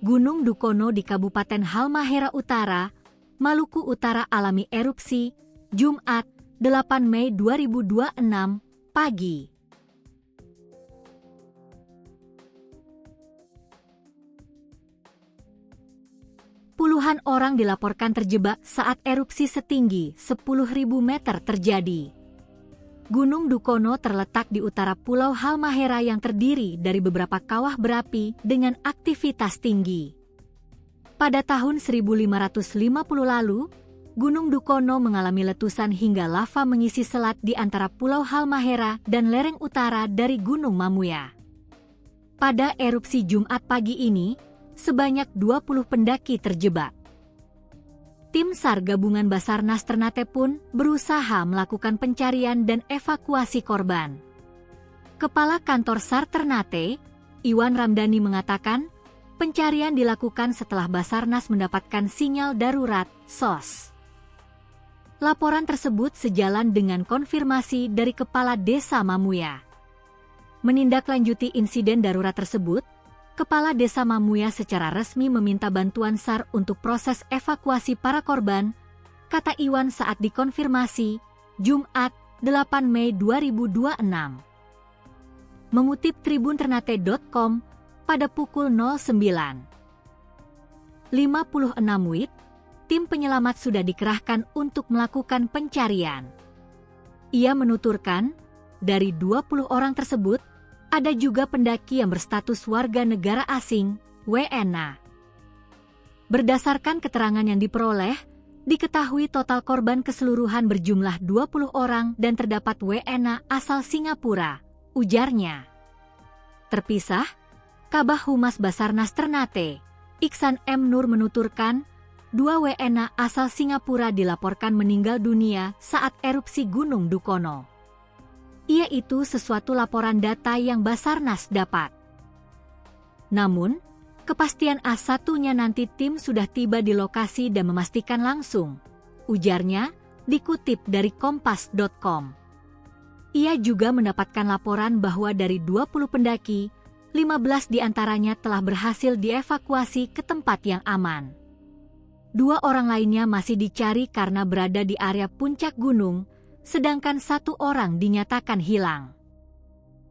Gunung Dukono di Kabupaten Halmahera Utara, Maluku Utara alami erupsi, Jumat, 8 Mei 2026, pagi. Puluhan orang dilaporkan terjebak saat erupsi setinggi 10.000 meter terjadi. Gunung Dukono terletak di utara Pulau Halmahera yang terdiri dari beberapa kawah berapi dengan aktivitas tinggi. Pada tahun 1550 lalu, Gunung Dukono mengalami letusan hingga lava mengisi selat di antara Pulau Halmahera dan lereng utara dari Gunung Mamuya. Pada erupsi Jumat pagi ini, sebanyak 20 pendaki terjebak. Tim SAR gabungan Basarnas Ternate pun berusaha melakukan pencarian dan evakuasi korban. Kepala Kantor SAR Ternate, Iwan Ramdhani mengatakan, pencarian dilakukan setelah Basarnas mendapatkan sinyal darurat (SOS). Laporan tersebut sejalan dengan konfirmasi dari Kepala Desa Mamuya. Menindaklanjuti insiden darurat tersebut, Kepala Desa Mamuya secara resmi meminta bantuan SAR untuk proses evakuasi para korban, kata Iwan saat dikonfirmasi, Jumat, 8 Mei 2026. Mengutip tribunternate.com, pada pukul 09.56 WIB, tim penyelamat sudah dikerahkan untuk melakukan pencarian. Ia menuturkan, dari 20 orang tersebut, ada juga pendaki yang berstatus warga negara asing, WNA. Berdasarkan keterangan yang diperoleh, diketahui total korban keseluruhan berjumlah 20 orang dan terdapat WNA asal Singapura, ujarnya. Terpisah, Kabah Humas Basarnas Ternate, Iksan M. Nur menuturkan, 2 WNA asal Singapura dilaporkan meninggal dunia saat erupsi Gunung Dukono. Yaitu sesuatu laporan data yang Basarnas dapat. Namun, kepastian A1-nya nanti tim sudah tiba di lokasi dan memastikan langsung, ujarnya, dikutip dari kompas.com. Ia juga mendapatkan laporan bahwa dari 20 pendaki, 15 diantaranya telah berhasil dievakuasi ke tempat yang aman. 2 orang lainnya masih dicari karena berada di area puncak gunung, sedangkan 1 orang dinyatakan hilang.